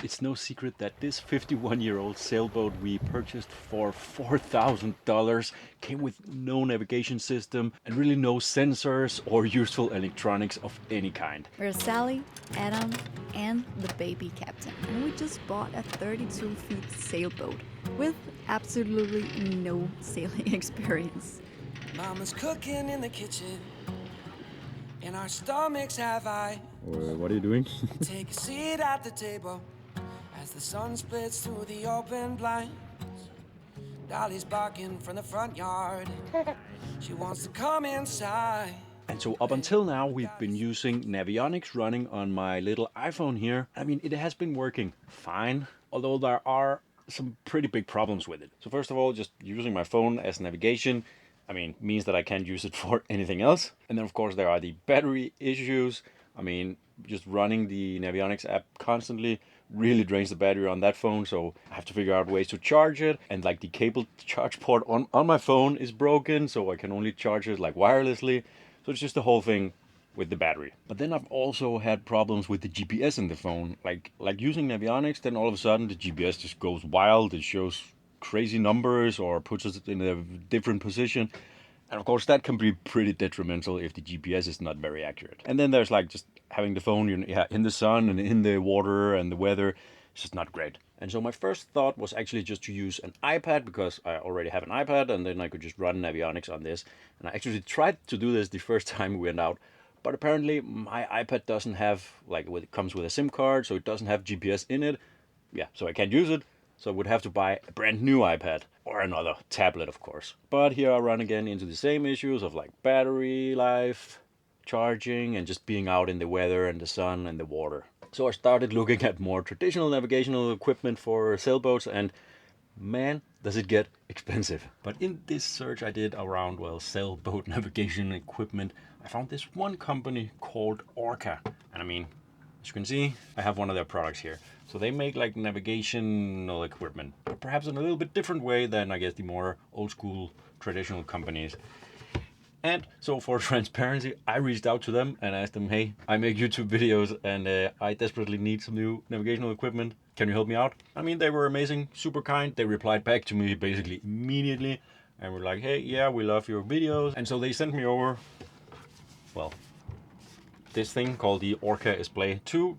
It's no secret that this 51-year-old sailboat we purchased for $4,000 came with no navigation system and really no sensors or useful electronics of any kind. We're Sally, Adam, and the baby captain, and we just bought a 32-foot sailboat with absolutely no sailing experience. Mama's cooking in the kitchen, and our stomachs have eyes. What are you doing? Take a seat at the table as the sun splits through the open blinds. Dolly's barking from the front yard. She wants to come inside. And so up until now, we've been using Navionics running on my little iPhone here. I mean, it has been working fine, although there are some pretty big problems with it. So first of all, just using my phone as navigation, I mean, means that I can't use it for anything else. And then of course there are the battery issues. I mean, just running the Navionics app constantly really drains the battery on that phone, so I have to figure out ways to charge it. And like the cable charge port on my phone is broken, so I can only charge it like wirelessly. So it's just the whole thing with the battery. But then I've also had problems with the GPS in the phone. Like using Navionics, then all of a sudden the GPS just goes wild. It shows crazy numbers or puts us in a different position. And of course that can be pretty detrimental if the GPS is not very accurate. And then there's like just having the phone in the sun and in the water and the weather. It's just not great. And so my first thought was actually just to use an iPad, because I already have an iPad, and then I could just run Navionics on this. And I actually tried to do this the first time we went out, but apparently my iPad doesn't have, like, it comes with a SIM card, so it doesn't have GPS in it. Yeah, so I can't use it. So I would have to buy a brand new iPad or another tablet, of course. But here I run again into the same issues of like battery life, charging, and just being out in the weather and the sun and the water. So I started looking at more traditional navigational equipment for sailboats, and man, does it get expensive. But in this search I did around, well, sailboat navigation equipment, I found this one company called Orca. And I mean, as you can see, I have one of their products here. So they make like navigational equipment, but perhaps in a little bit different way than, I guess, the more old school traditional companies. And so for transparency, I reached out to them and asked them, hey, I make YouTube videos and I desperately need some new navigational equipment. Can you help me out? I mean, they were amazing, super kind. They replied back to me basically immediately and were like, hey, yeah, we love your videos. And so they sent me over, well, this thing called the Orca Display 2,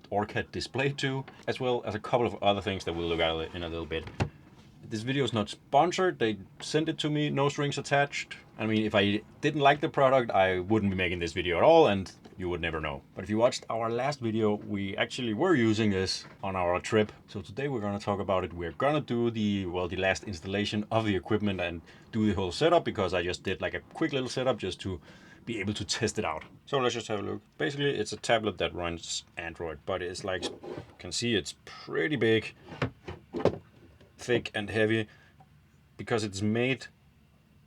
Orca Display 2, as well as a couple of other things that we'll look at in a little bit. This video is not sponsored. They sent it to me, no strings attached. I mean, if I didn't like the product, I wouldn't be making this video at all, and you would never know. But if you watched our last video, we actually were using this on our trip. So today we're gonna talk about it. We're gonna do the last installation of the equipment and do the whole setup, because I just did like a quick little setup just to be able to test it out. So let's just have a look. Basically, it's a tablet that runs Android, but it's like, you can see it's pretty big, thick and heavy, because it's made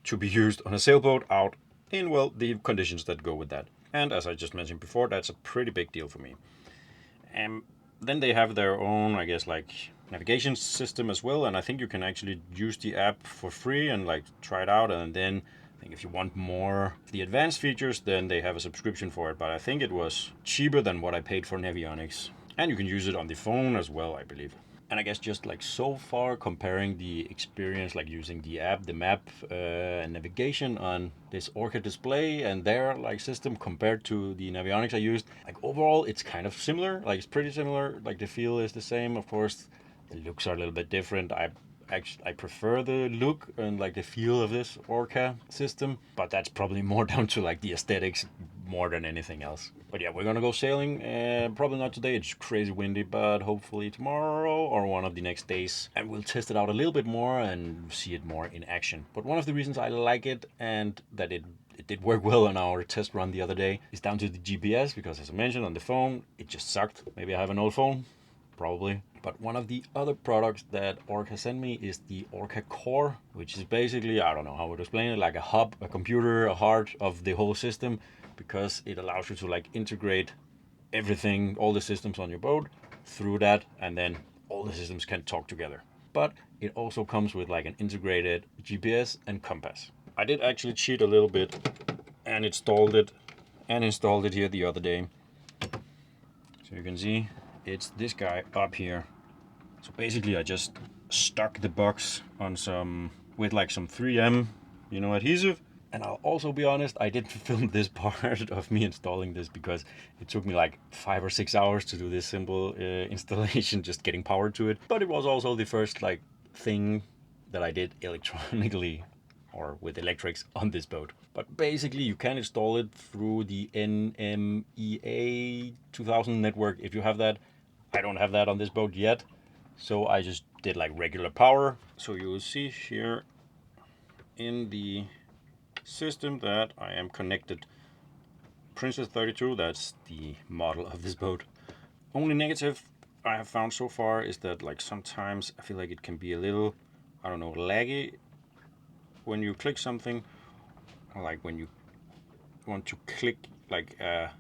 to be used on a sailboat out in, well, the conditions that go with that. And as I just mentioned before, that's a pretty big deal for me. And then they have their own, I guess, like navigation system as well, and I think you can actually use the app for free and like try it out. And then I think if you want more the advanced features, then they have a subscription for it, but I think it was cheaper than what I paid for Navionics. And you can use it on the phone as well, I believe. And I guess just like so far, comparing the experience, like using the app, the map, and navigation on this Orca Display and their like system compared to the Navionics I used, like overall it's kind of similar. Like it's pretty similar. Like the feel is the same. Of course, the looks are a little bit different. I prefer the look and like the feel of this Orca system, but that's probably more down to like the aesthetics more than anything else. But yeah, we're gonna go sailing, probably not today, it's crazy windy, but hopefully tomorrow or one of the next days, and we'll test it out a little bit more and see it more in action. But one of the reasons I like it, and that it did work well on our test run the other day, is down to the GPS, because as I mentioned, on the phone it just sucked. Maybe I have an old phone, probably. But one of the other products that Orca sent me is the Orca Core, which is basically, I don't know how to explain it, like a hub, a computer, a heart of the whole system, because it allows you to like integrate everything, all the systems on your boat through that, and then all the systems can talk together. But it also comes with like an integrated GPS and compass. I did actually cheat a little bit and installed it here the other day. So you can see it's this guy up here. So basically I just stuck the box on some, with like some 3M, you know, adhesive. And I'll also be honest, I didn't film this part of me installing this because it took me like 5 or 6 hours to do this simple installation, just getting power to it. But it was also the first like thing that I did electronically or with electrics on this boat. But basically you can install it through the NMEA 2000 network if you have that. I don't have that on this boat yet, so I just did like regular power. So you will see here in the system that I am connected Princess 32, that's the model of this boat. Only negative I have found so far is that like sometimes I feel like it can be a little, I don't know, laggy when you click something, or like when you want to click like a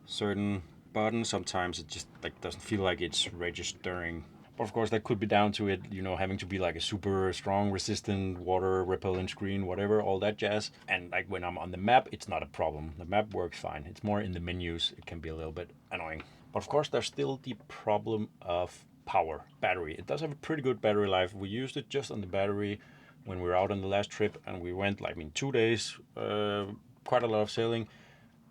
certain button, sometimes it just like doesn't feel like it's registering. But of course that could be down to it, you know, having to be like a super strong, resistant, water repellent screen, whatever, all that jazz. And like when I'm on the map, it's not a problem. The map works fine. It's more in the menus, it can be a little bit annoying. But of course there's still the problem of power, battery. It does have a pretty good battery life. We used it just on the battery when we were out on the last trip, and we went like in 2 days, quite a lot of sailing,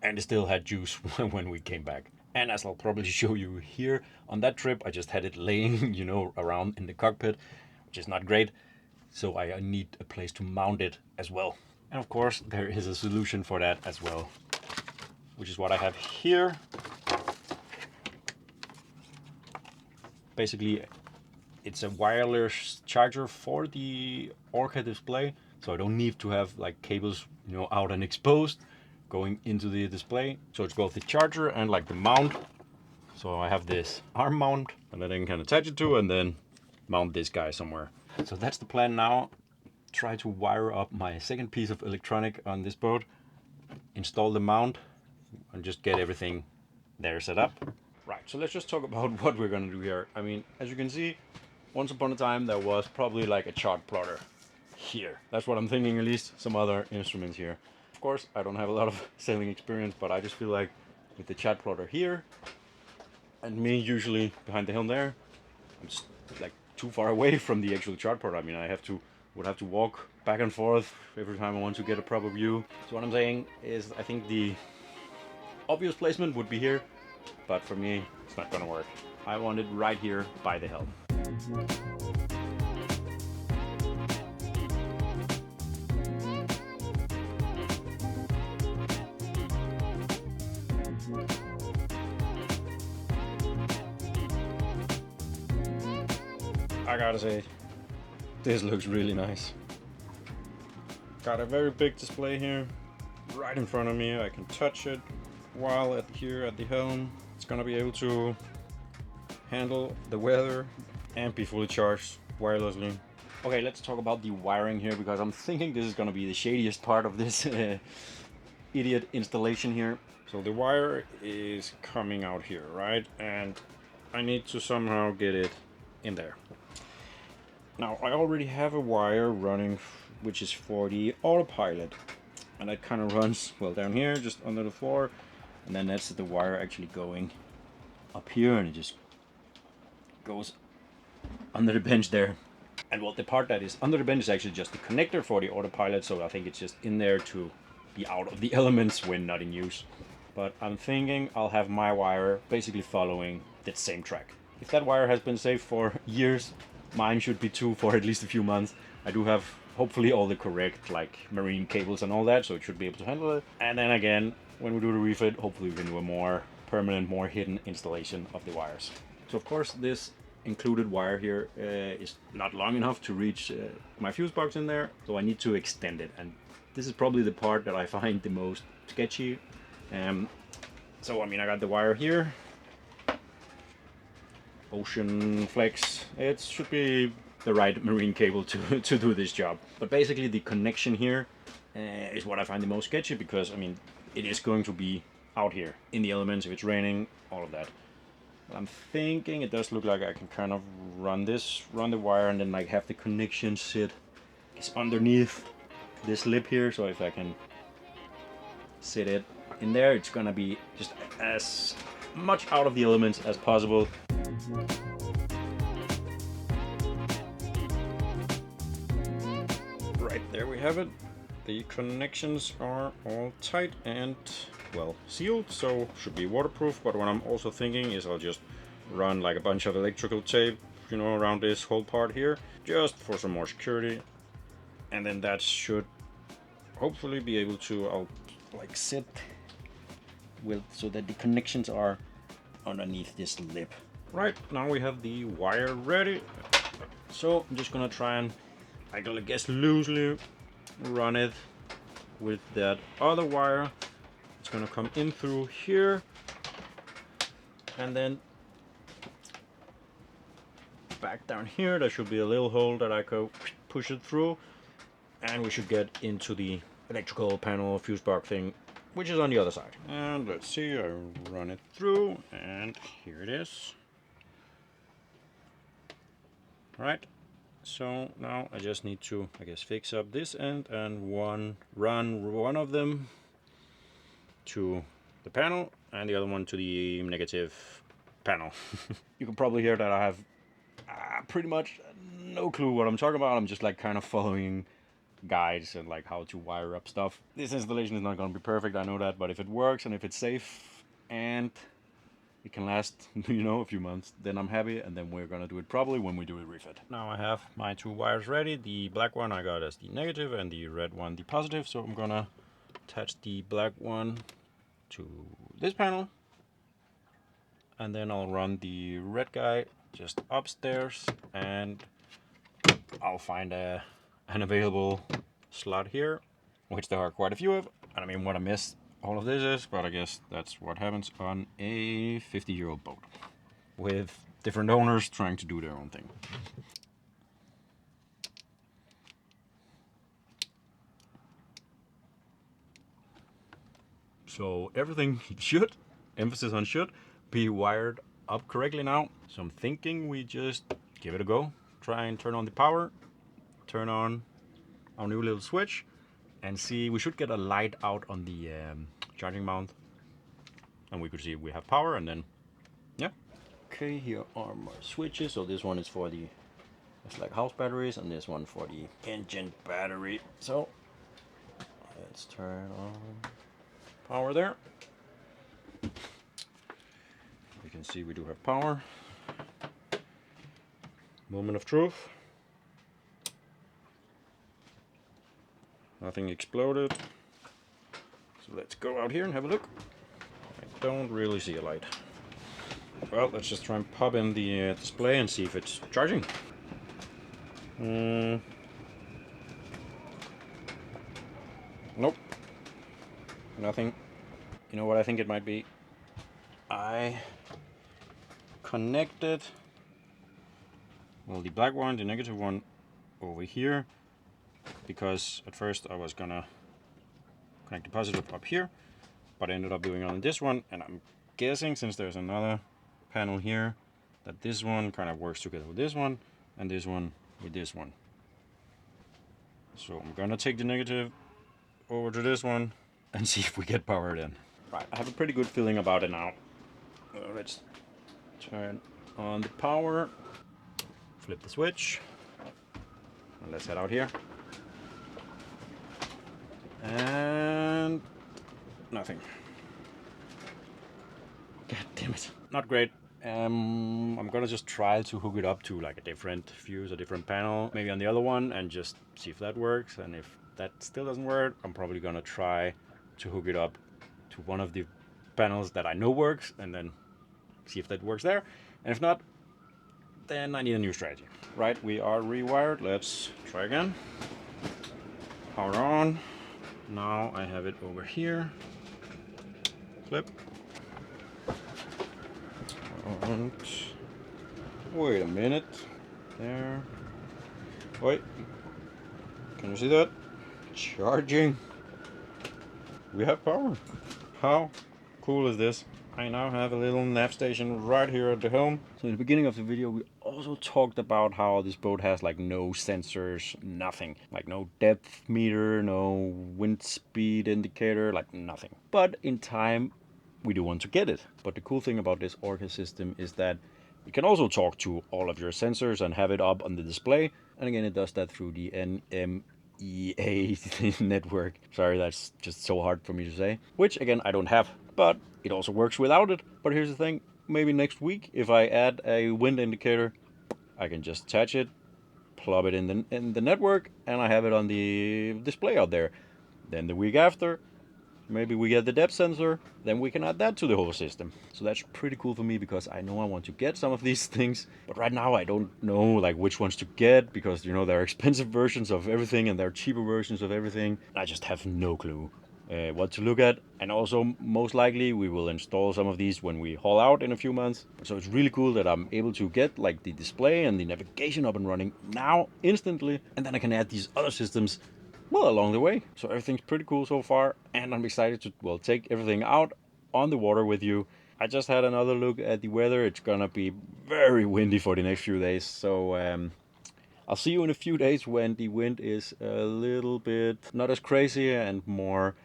and it still had juice when we came back. And as I'll probably show you here, on that trip I just had it laying, you know, around in the cockpit, which is not great. So I need a place to mount it as well. And of course there is a solution for that as well, which is what I have here. Basically it's a wireless charger for the Orca Display, so I don't need to have like cables, you know, out and exposed going into the display. So it's both the charger and like the mount. So I have this arm mount and then I can attach it to and then mount this guy somewhere. So that's the plan now. Try to wire up my second piece of electronic on this boat, install the mount, and just get everything there set up. Right, so let's just talk about what we're gonna do here. I mean, as you can see, once upon a time there was probably like a chart plotter here. That's what I'm thinking, at least. Some other instruments here. Of course, I don't have a lot of sailing experience, but I just feel like with the chart plotter here, and me usually behind the helm there, I'm just like too far away from the actual chart plotter. I mean, would have to walk back and forth every time I want to get a proper view. So what I'm saying is, I think the obvious placement would be here, but for me, it's not gonna work. I want it right here by the helm. I gotta say, this looks really nice. Got a very big display here, right in front of me. I can touch it while here at the helm. It's gonna be able to handle the weather and be fully charged wirelessly. Okay, let's talk about the wiring here, because I'm thinking this is gonna be the shadiest part of this idiot installation here. So the wire is coming out here, right? And I need to somehow get it in there. Now I already have a wire running, which is for the autopilot, and that kind of runs, well, down here, just under the floor, and then that's the wire actually going up here, and it just goes under the bench there. And well, the part that is under the bench is actually just the connector for the autopilot, so I think it's just in there to be out of the elements when not in use. But I'm thinking I'll have my wire basically following that same track. If that wire has been safe for years, mine should be too for at least a few months. I do have hopefully all the correct like marine cables and all that, so it should be able to handle it. And then again, when we do the refit, hopefully we can do a more permanent, more hidden installation of the wires. So of course this included wire here is not long enough to reach my fuse box in there, so I need to extend it, and this is probably the part that I find the most sketchy. So I mean, I got the wire here, Ocean Flex. It should be the right marine cable to do this job. But basically the connection here is what I find the most sketchy, because I mean, it is going to be out here in the elements if it's raining, all of that. But I'm thinking it does look like I can kind of run the wire, and then like have the connection sit underneath this lip here. So if I can sit it in there, it's gonna be just as much out of the elements as possible. Right, there we have it. The connections are all tight and well sealed, so should be waterproof. But what I'm also thinking is I'll just run like a bunch of electrical tape, you know, around this whole part here, just for some more security. And then that should hopefully be able to, I'll like sit with so that the connections are underneath this lip. Right, now we have the wire ready. So I'm just gonna try and, I guess, loosely run it with that other wire. It's gonna come in through here and then back down here. There should be a little hole that I could push it through, and we should get into the electrical panel fuse box thing, which is on the other side. And let's see, I run it through and here it is. Right, so now I just need to, I guess, fix up this end and run one of them to the panel and the other one to the negative panel. You can probably hear that I have pretty much no clue what I'm talking about. I'm just like kind of following guides and like how to wire up stuff. This installation is not going to be perfect, I know that, but if it works and if it's safe and it can last, you know, a few months, then I'm happy, and then we're gonna do it probably when we do a refit. Now I have my two wires ready. The black one I got as the negative and the red one the positive, so I'm gonna attach the black one to this panel, and then I'll run the red guy just upstairs, and I'll find an available slot here, which there are quite a few of. And I mean, what I missed all of this is, but I guess that's what happens on a 50-year-old boat with different owners trying to do their own thing. So everything should, emphasis on should, be wired up correctly now. So I'm thinking we just give it a go. Try and turn on the power, turn on our new little switch, and see, we should get a light out on the charging mount, and we could see we have power, and then yeah. Okay, here are my switches. So this one is for the, it's like house batteries, and this one for the engine battery. So let's turn on power there. You can see we do have power. Moment of truth. Nothing exploded. So let's go out here and have a look. I don't really see a light. Well, let's just try and pop in the display and see if it's charging. Nope. Nothing. You know what I think it might be? I connected, well, the black one, the negative one, over here, because at first I was gonna connect the positive up here, but I ended up doing it on this one, and I'm guessing, since there's another panel here, that this one kind of works together with this one, and this one with this one. So I'm gonna take the negative over to this one and see if we get power then. Right, I have a pretty good feeling about it now. Let's turn on the power, flip the switch, and let's head out here. And nothing. God damn it. Not great. I'm gonna just try to hook it up to like a different fuse, a different panel, maybe on the other one, and just see if that works. And if that still doesn't work, I'm probably gonna try to hook it up to one of the panels that I know works, and then see if that works there. And if not, then I need a new strategy. Right, we are rewired. Let's try again. Power on. Now I have it over here. Flip. And wait a minute. There. Wait. Can you see that? Charging. We have power. How cool is this? I now have a little nav station right here at the helm. So in the beginning of the video, we also talked about how this boat has like no sensors, nothing. Like no depth meter, no wind speed indicator, like nothing. But in time, we do want to get it. But the cool thing about this Orca system is that it can also talk to all of your sensors and have it up on the display. And again, it does that through the NMEA network. Sorry, that's just so hard for me to say. Which again, I don't have, but it also works without it. But here's the thing, maybe next week, if I add a wind indicator, I can just attach it, plug it in the network, and I have it on the display out there. Then the week after, maybe we get the depth sensor, then we can add that to the whole system. So that's pretty cool for me, because I know I want to get some of these things, but right now I don't know like which ones to get, because you know there are expensive versions of everything and there are cheaper versions of everything. I just have no clue what to look at. And also most likely we will install some of these when we haul out in a few months. So it's really cool that I'm able to get like the display and the navigation up and running now instantly, and then I can add these other systems well along the way. So everything's pretty cool so far, and I'm excited to take everything out on the water with you. I just had another look at the weather. It's gonna be very windy for the next few days, so I'll see you in a few days when the wind is a little bit not as crazy and more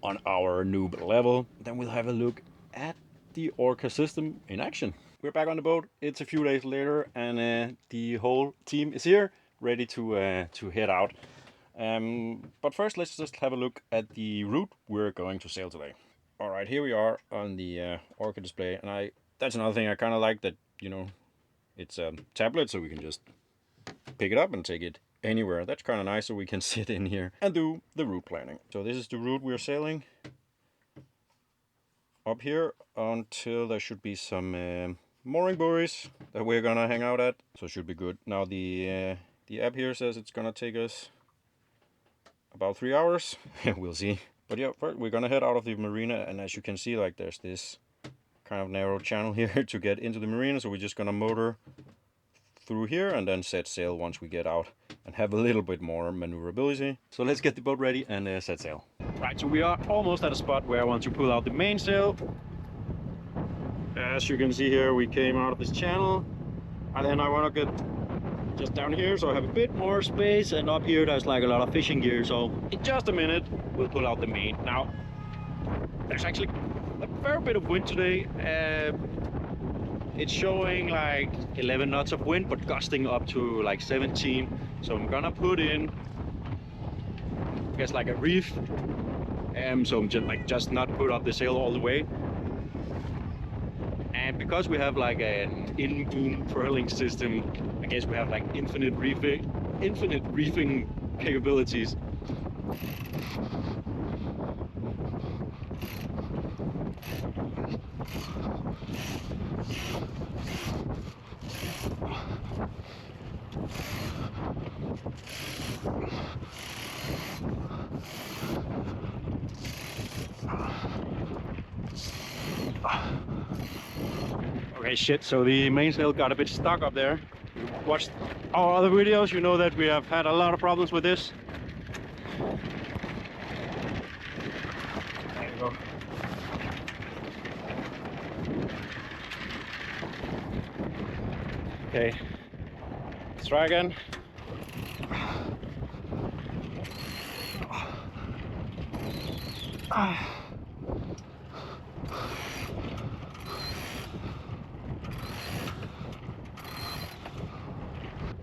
on our noob level. Then we'll have a look at the Orca system in action. We're back on the boat. It's a few days later, and the whole team is here, ready to head out. But first, let's just have a look at the route we're going to sail today. All right, here we are on the Orca Display, and that's another thing I kind of like, that you know it's a tablet, so we can just pick it up and take it anywhere. That's kind of nice, so we can sit in here and do the route planning. So this is the route we're sailing up here until there should be some mooring buoys that we're gonna hang out at, so it should be good. Now the app here says it's gonna take us about 3 hours. We'll see. But yeah, first we're gonna head out of the marina, and as you can see, like there's this kind of narrow channel here to get into the marina, so we're just gonna motor through here and then set sail once we get out and have a little bit more maneuverability. So let's get the boat ready and set sail. Right, so we are almost at a spot where I want to pull out the mainsail. As you can see here, we came out of this channel, and then I want to get just down here so I have a bit more space, and up here there's like a lot of fishing gear, so in just a minute we'll pull out the main. Now there's actually a fair bit of wind today. It's showing like 11 knots of wind, but gusting up to like 17. So I'm gonna put in, I guess, like a reef, so I'm just not put up the sail all the way. And because we have like an in-boom furling system, I guess we have like infinite reefing capabilities. Okay, shit, so the mainsail got a bit stuck up there. If you watched our other videos, you know that we have had a lot of problems with this. There you go. Okay, let's try again.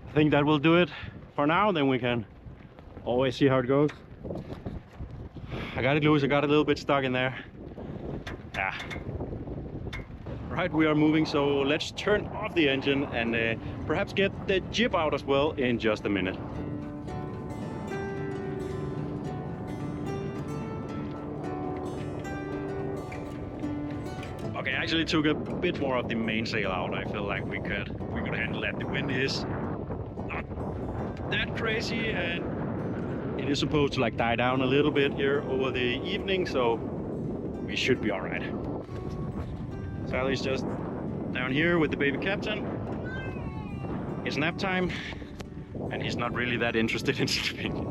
I think that will do it for now, then we can always see how it goes. I got it loose, I got a little bit stuck in there. Yeah. Right, we are moving, so let's turn off the engine and perhaps get the jib out as well in just a minute. Okay, I actually took a bit more of the mainsail out. I feel like we could handle that. The wind is not that crazy, and it is supposed to like die down a little bit here over the evening, so we should be all right. Sally's just down here with the baby captain. It's nap time, and he's not really that interested in sleeping.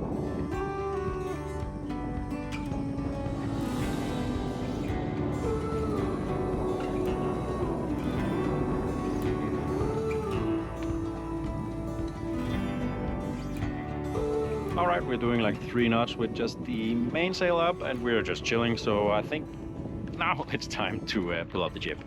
We're doing like 3 knots with just the mainsail up, and we're just chilling, so I think now it's time to pull out the jib.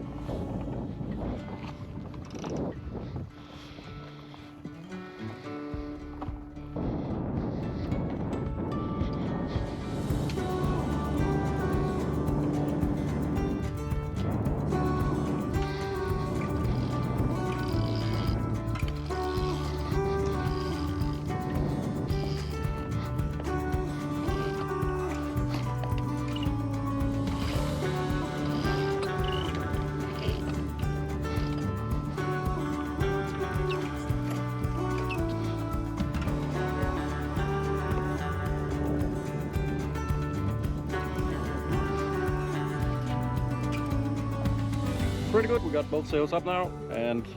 Pretty good, we got both sails up now, and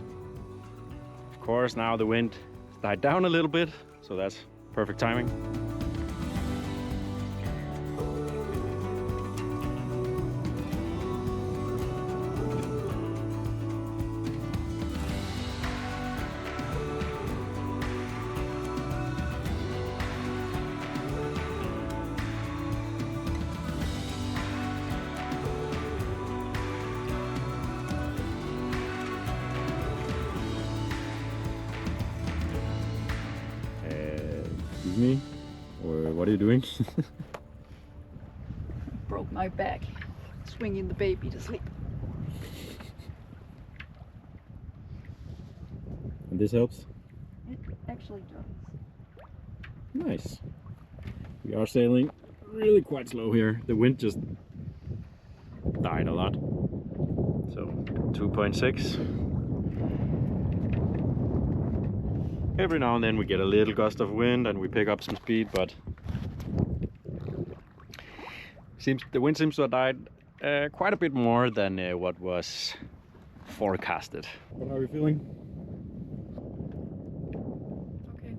of course now the wind died down a little bit, so that's perfect timing. Excuse me, or what are you doing? Broke my back, swinging the baby to sleep. And this helps? It actually does. Nice. We are sailing really quite slow here. The wind just died a lot. So 2.6. Every now and then we get a little gust of wind and we pick up some speed, but the wind seems to have died quite a bit more than what was forecasted. What are you feeling? Okay.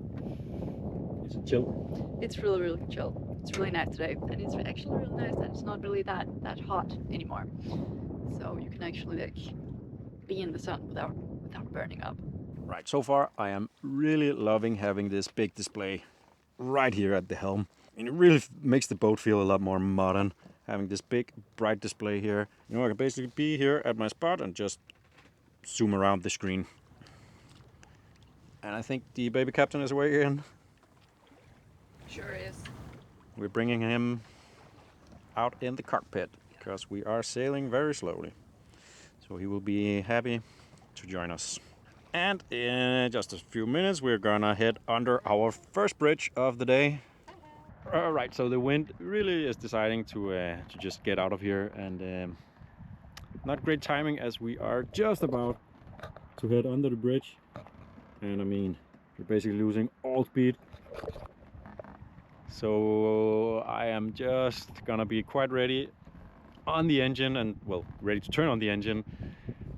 Is it chill? It's really, really chill. It's really nice today, and it's actually really nice that it's not really that hot anymore. So you can actually like be in the sun without burning up. Right, so far I am really loving having this big display right here at the helm. And it really makes the boat feel a lot more modern, having this big bright display here. You know, I can basically be here at my spot and just zoom around the screen. And I think the baby captain is away again. Sure is. We're bringing him out in the cockpit because we are sailing very slowly. So he will be happy to join us. And in just a few minutes we're gonna head under our first bridge of the day. Right, so the wind really is deciding to just get out of here, and not great timing as we are just about to head under the bridge. And I mean, we're basically losing all speed. So I am just gonna be quite ready on the engine, and well, ready to turn on the engine,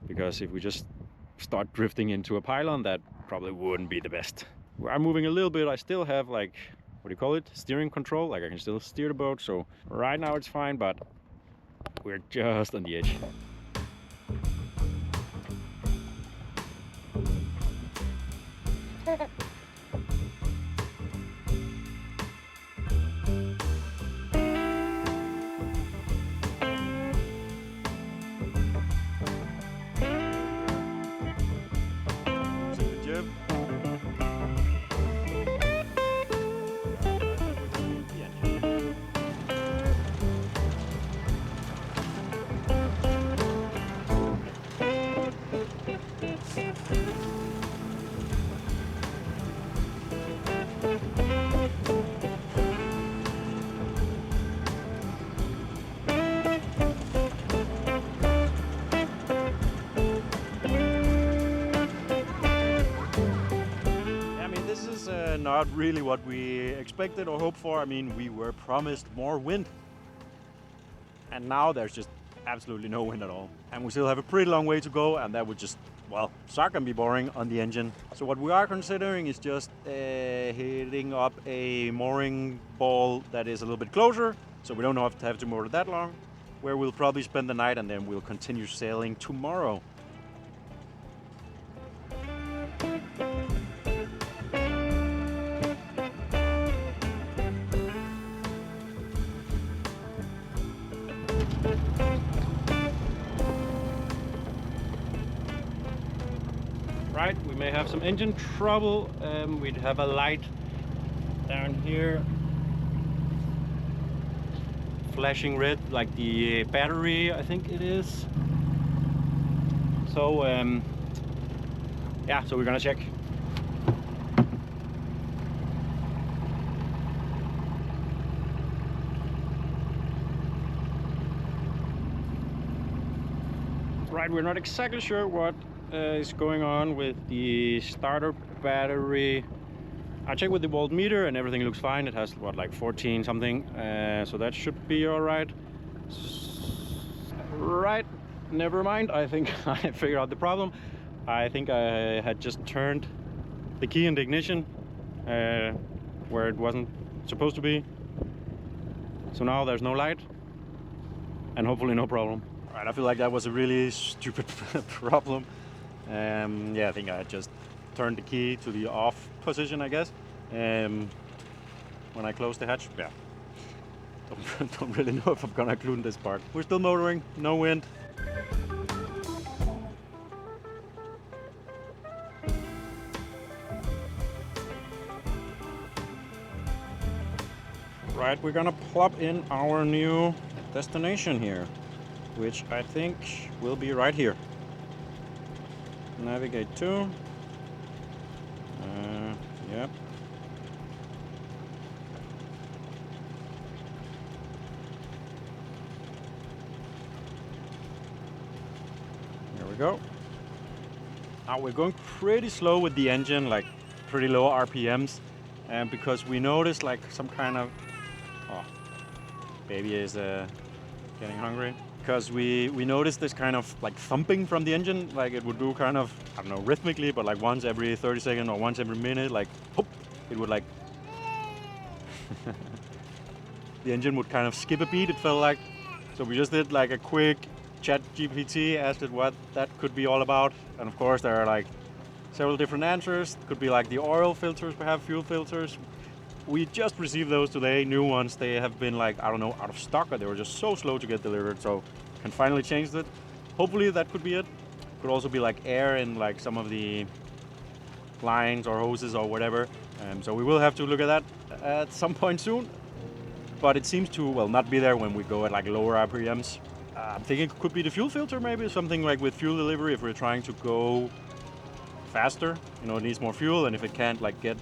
because if we just start drifting into a pylon, that probably wouldn't be the best. We are moving a little bit. I still have, like, what do you call it, steering control, like I can still steer the boat, so right now it's fine, but we're just on the edge. Not really what we expected or hoped for. I mean, we were promised more wind, and now there's just absolutely no wind at all. And we still have a pretty long way to go, and that would just, well, suck and be boring on the engine. So what we are considering is just hitting up a mooring ball that is a little bit closer, so we don't have to motor that long, where we'll probably spend the night and then we'll continue sailing tomorrow. may have some engine trouble. We'd have a light down here flashing red, like the battery, I think it is. So yeah, so we're gonna check. Right, we're not exactly sure what is going on with the starter battery. I checked with the voltmeter and everything looks fine. It has what, like 14 something, so that should be all right. Right, never mind. I think I figured out the problem. I think I had just turned the key in the ignition where it wasn't supposed to be. So now there's no light and hopefully no problem. All right, I feel like that was a really stupid problem. Yeah, I think I just turned the key to the off position, I guess. When I closed the hatch, yeah. Don't really know if I'm gonna include this part. We're still motoring, no wind. Right, we're gonna plop in our new destination here, which I think will be right here. Navigate to. Yep. Here we go. Now we're going pretty slow with the engine, like pretty low RPMs, and because we noticed like some kind of, oh, baby is getting hungry. Because we noticed this kind of like thumping from the engine, like it would do kind of, I don't know, rhythmically, but like once every 30 seconds or once every minute, like whoop, it would like the engine would kind of skip a beat, it felt like. So we just did like a quick chat GPT, asked it what that could be all about, and of course there are like several different answers. It could be like the oil filters, perhaps fuel filters. We just received those today, new ones. They have been like, I don't know, out of stock, or they were just so slow to get delivered, so can finally change it. Hopefully that could be it. Could also be like air in like some of the lines or hoses or whatever. So we will have to look at that at some point soon. But it seems to, well, not be there when we go at like lower RPMs. I'm thinking it could be the fuel filter, maybe something like with fuel delivery. If we're trying to go faster, you know, it needs more fuel, and if it can't like get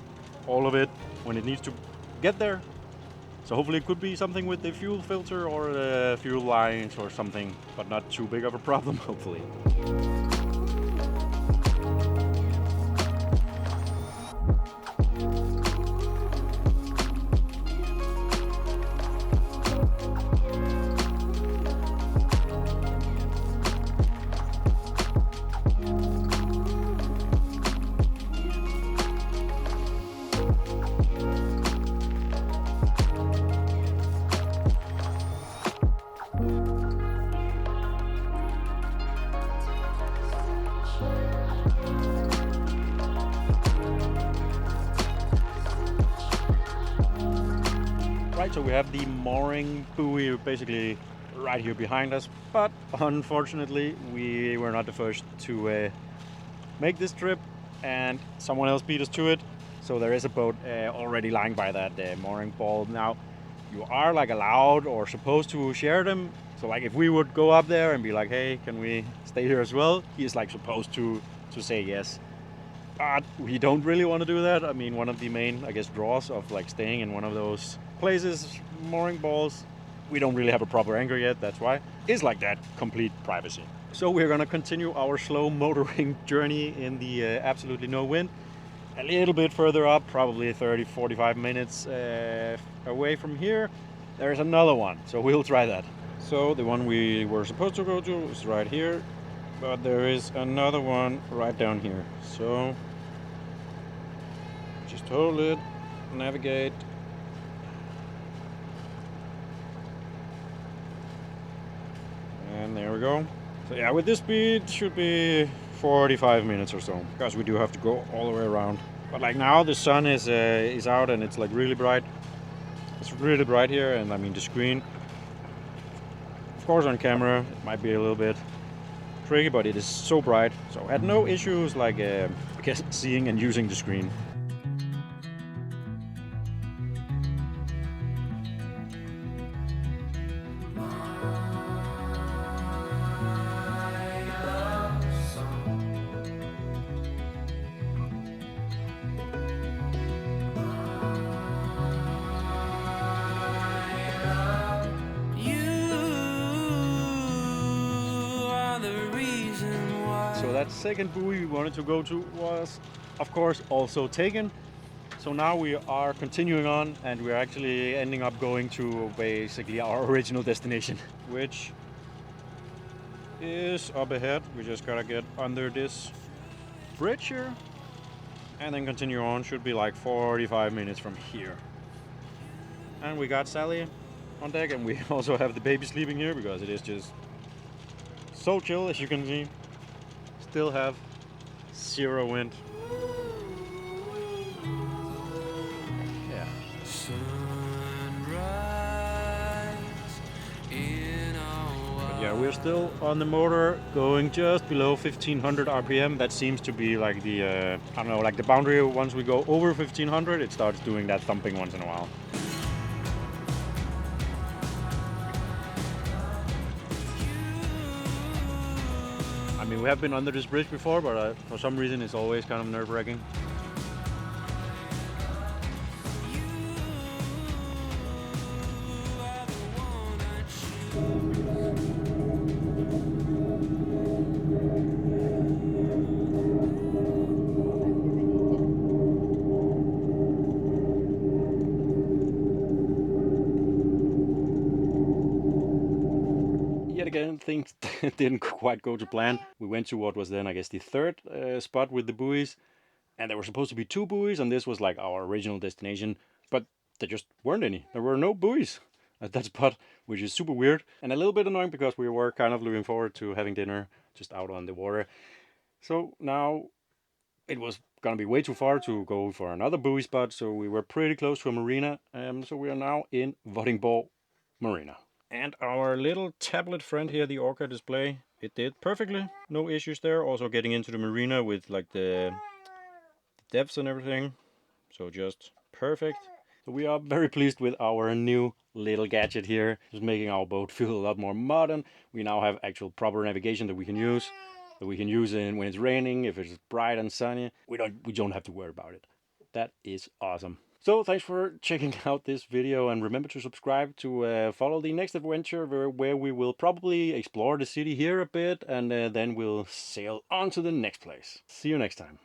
all of it when it needs to get there. So hopefully it could be something with the fuel filter or the fuel lines or something, but not too big of a problem, hopefully. Right, so we have the mooring buoy basically right here behind us, but unfortunately we were not the first to make this trip, and someone else beat us to it. So there is a boat already lying by that mooring pole. Now you are like allowed or supposed to share them. So like if we would go up there and be like, hey, can we stay here as well? He is like supposed to say yes. But we don't really want to do that. I mean, one of the main, I guess, draws of like staying in one of those places, mooring balls, we don't really have a proper anchor yet, that's why, is like that, complete privacy. So we're gonna continue our slow motoring journey in the absolutely no wind. A little bit further up, probably 30-45 minutes away from here, there's another one, so we'll try that. So the one we were supposed to go to is right here, but there is another one right down here. So just hold it, navigate. And there we go. So yeah, with this speed should be 45 minutes or so, because we do have to go all the way around. But like now the sun is out and it's like really bright. It's really bright here, and I mean the screen, of course on camera it might be a little bit tricky, but it is so bright. So I had no issues like I guess, seeing and using the screen. So that second buoy we wanted to go to was, of course, also taken. So now we are continuing on, and we're actually ending up going to basically our original destination, which is up ahead. We just gotta get under this bridge here and then continue on. Should be like 45 minutes from here. And we got Sally on deck, and we also have the baby sleeping here because it is just so chill, as you can see. Still have 0 wind. Yeah. But yeah, we're still on the motor, going just below 1500 RPM. That seems to be like the, I don't know, like the boundary. Once we go over 1500, it starts doing that thumping once in a while. I mean, we have been under this bridge before, but for some reason it's always kind of nerve-wracking. Yet again, things didn't quite go to plan. We went to what was then, I guess, the third spot with the buoys, and there were supposed to be 2 buoys, and this was like our original destination, but there just weren't any. There were no buoys at that spot, which is super weird and a little bit annoying because we were kind of looking forward to having dinner just out on the water. So now it was gonna be way too far to go for another buoy spot, so we were pretty close to a marina. So we are now in Vordingborg Marina. And our little tablet friend here, the Orca Display, it did perfectly. No issues there. Also getting into the marina with like the depths and everything. So just perfect. So we are very pleased with our new little gadget here. Just making our boat feel a lot more modern. We now have actual proper navigation that we can use. That we can use in when it's raining, if it's bright and sunny. We don't have to worry about it. That is awesome. So thanks for checking out this video, and remember to subscribe to follow the next adventure where we will probably explore the city here a bit, and then we'll sail on to the next place. See you next time.